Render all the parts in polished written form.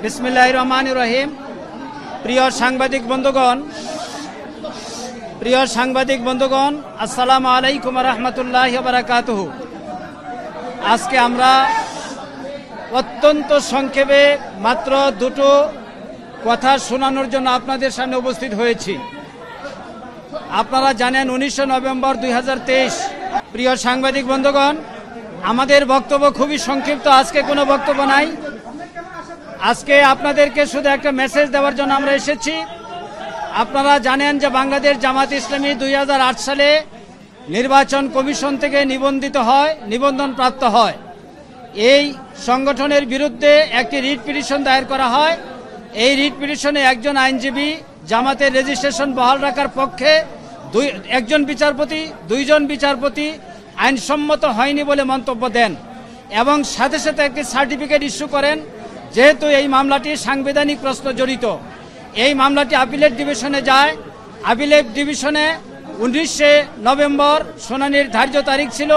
বিসমিল্লাহির রহমানির রহিম। প্রিয় সাংবাদিক বন্ধুগণ, আসসালামু আলাইকুম ওয়া রাহমাতুল্লাহি ওয়া বারাকাতুহু। আজকে আমরা অত্যন্ত সংক্ষেপে মাত্র দুটো কথা শোনানোর জন্য আপনাদের সামনে উপস্থিত হয়েছি। আপনারা জানেন 19 নভেম্বর 2023। প্রিয় সাংবাদিক বন্ধুগণ, আমাদের বক্তব্য খুবই সংক্ষিপ্ত, আজকে কোনো বক্তব্য নাই। আজকে আপনাদেরকে শুধু একটা মেসেজ দেওয়ার জন্য আমরা এসেছি। আপনারা জানেন যে বাংলাদেশ জামাত ইসলামী 2008 সালে নির্বাচন কমিশন থেকে নিবন্ধন প্রাপ্ত হয়। এই সংগঠনের বিরুদ্ধে একটি রিট পিটিশন দায়ের করা হয়। এই রিট পিটিশনে একজন আইনজীবী জামাতের রেজিস্ট্রেশন বহাল রাখার পক্ষে দুইজন বিচারপতি আইনসম্মত হয়নি বলে মন্তব্য দেন এবং সাথে সাথে একটি সার্টিফিকেট ইস্যু করেন। যেহেতু এই মামলাটি সাংবিধানিক প্রশ্ন জড়িত, এই মামলাটি আপিলেট ডিভিশনে যায়। আপিলেট ডিভিশনে 19 নভেম্বর শুনানির ধার্য তারিখ ছিল।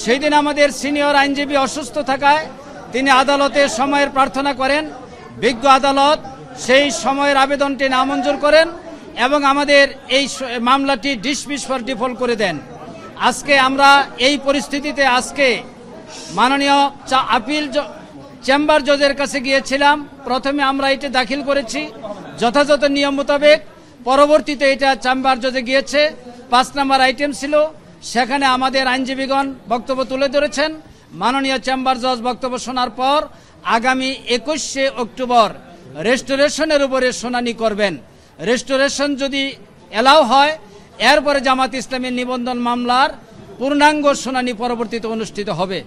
সেই দিন আমাদের সিনিয়র আইনজীবী অসুস্থ থাকায় তিনি আদালতে সময়ের প্রার্থনা করেন। বিজ্ঞ আদালত সেই সময়ের আবেদনটি নামঞ্জুর করেন এবং আমাদের এই মামলাটি ডিসমিস ফর ডিফল্ট করে দেন। আজকে আমরা এই পরিস্থিতিতে মাননীয় আপিল চেম্বার জজের কাছে গিয়েছিলাম। প্রথমে আমরা এটি দাখিল করেছি যথাযথ নিয়ম মোতাবেক। পরবর্তীতে এটা চেম্বার জজে গিয়েছে, 5 নম্বর আইটেম ছিল। সেখানে আমাদের আইনজীবীগণ বক্তব্য তুলে ধরেছেন। মাননীয় চেম্বার জজ বক্তব্য শোনার পর আগামী 21 অক্টোবর রেস্টোরেশনের উপরে শুনানি করবেন। রেস্টোরেশন যদি এলাও হয়, এরপরে জামাত ইসলামের নিবন্ধন মামলার পূর্ণাঙ্গ শুনানি পরবর্তীতে অনুষ্ঠিত হবে।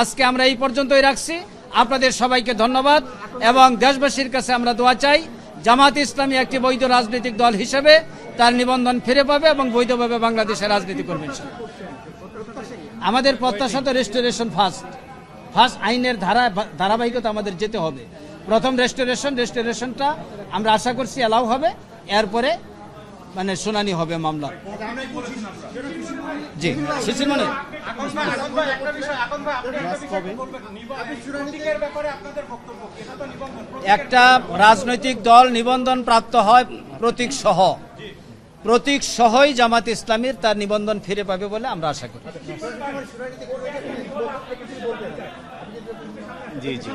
আজকে আমরা এই পর্যন্তই রাখছি। আপনাদের সবাইকে ধন্যবাদ এবং দেশবাসীর কাছে আমরা দোয়া চাই জামাত ইসলামী একটি বৈধ রাজনৈতিক দল হিসেবে তার নিবন্ধন ফিরে পাবে এবং বৈধভাবে বাংলাদেশে রাজনীতি করবে। আমাদের প্রত্যাশা তো রেস্টোরেশন ফার্স্ট আইনের ধারাবাহিকতা আমাদের যেতে হবে। প্রথম রেস্টোরেশনটা আমরা আশা করছি এলাও হবে, এরপরে শুনানি হবে মামলা। জি শিশিরমণি, একটা রাজনৈতিক দল নিবন্ধন প্রাপ্ত হয় প্রতীক সহই জামাত ইসলামীর তার নিবন্ধন ফিরে পাবে বলে আমরা আশা করি। জি জি,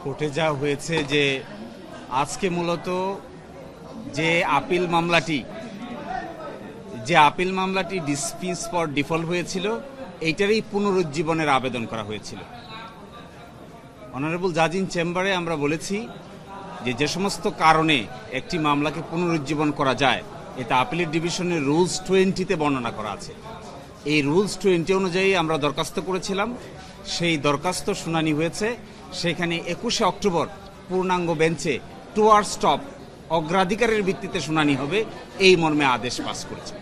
কোর্টে যা হয়েছে যে আজকে মূলত যে আপিল মামলাটি ডিসমিস ফর ডিফল্ট হয়েছিল, এইটারই পুনরুজ্জীবনের আবেদন করা হয়েছিল। অনারেবল জাজ ইন চেম্বারে আমরা বলেছি যে সমস্ত কারণে একটি মামলাকে পুনরুজ্জীবন করা যায়, এটা আপিলেট ডিভিশনের রুলস 20-তে বর্ণনা করা আছে। এই রুলস 20 অনুযায়ী আমরা দরখাস্ত করেছিলাম, সেই দরখাস্ত শুনানি হয়েছে। সেখানে 21 অক্টোবর পূর্ণাঙ্গ বেঞ্চে টুয়ার্ড স্টপ অগ্রাধিকারের ভিত্তিতে শুনানি হবে, এই মর্মে আদেশ পাস করেছে।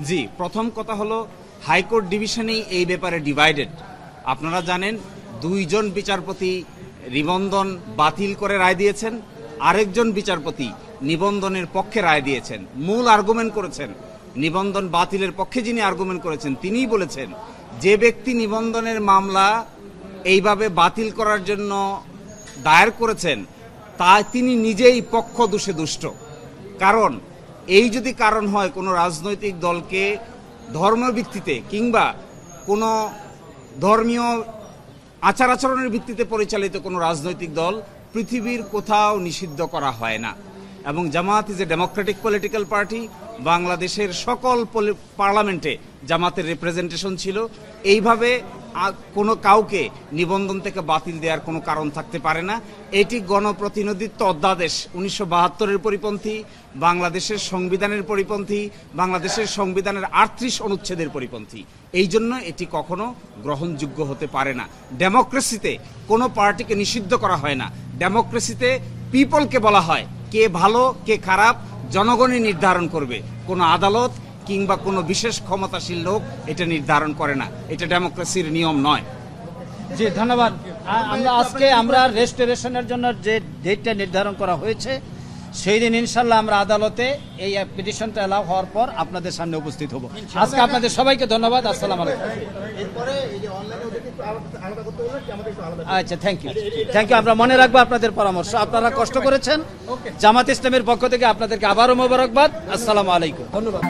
জি, প্রথম কথা হলো হাইকোর্ট ডিভিশনেই এই ব্যাপারে ডিভাইডেড। আপনারা জানেন 2জন বিচারপতি নিবন্ধন বাতিল করে রায় দিয়েছেন, আরেকজন বিচারপতি নিবন্ধনের পক্ষে রায় দিয়েছেন। মূল আর্গুমেন্ট করেছেন, নিবন্ধন বাতিলের পক্ষে যিনি আর্গুমেন্ট করেছেন তিনিই বলেছেন যে ব্যক্তি নিবন্ধনের মামলা এইভাবে বাতিল করার জন্য দায়ের করেছেন তিনি নিজেই পক্ষ দোষে দুষ্ট। কারণ এই যদি কারণ হয় কোনো রাজনৈতিক দলকে ধর্মভিত্তিতে কিংবা কোনো ধর্মীয় আচার আচরণের ভিত্তিতে পরিচালিত কোনো রাজনৈতিক দল পৃথিবীর কোথাও নিষিদ্ধ করা হয় না। এবং Jamaat is a democratic political party. বাংলাদেশের সকল পার্লামেন্টে জামাতের রিপ্রেজেন্টেশন ছিল। এইভাবে কোনো কাউকে নিবন্ধন থেকে বাতিল দেওয়ার কোনো কারণ থাকতে পারে না। এটি গণপ্রতিনিধিত্ব অধ্যাদেশ 1972-এর পরিপন্থী, বাংলাদেশের সংবিধানের পরিপন্থী, বাংলাদেশের সংবিধানের 38 অনুচ্ছেদের পরিপন্থী। এই জন্য এটি কখনো গ্রহণযোগ্য হতে পারে না। ডেমোক্রেসিতে কোনো পার্টিকে নিষিদ্ধ করা হয় না। ডেমোক্রেসিতে পিপলকে বলা হয় কে ভালো কে খারাপ জনগণই নির্ধারণ করবে, কোনো আদালত কিংবা কোনো বিশেষ ক্ষমতাশীল লোক এটা নির্ধারণ করে না। এটা ডেমোক্রেসির নিয়ম নয়। জি ধন্যবাদ। আমরা রেস্টোরেশনের জন্য যে ডেটটা নির্ধারণ করা হয়েছে সেই দিন ইনশাল্লাহ আমরা আদালতে এই পিটিশনটা এলাও হওয়ার পর আপনাদের সামনে উপস্থিত হব। আজকে আপনাদের সবাইকে ধন্যবাদ। আসসালামু আলাইকুম। আচ্ছা, থ্যাংক ইউ। আমরা মনে রাখবো আপনাদের পরামর্শ। আপনারা কষ্ট করেছেন। জামাত ইসলামের পক্ষ থেকে আপনাদেরকে আবারও মোবারকবাদ। আসসালামু আলাইকুম। ধন্যবাদ।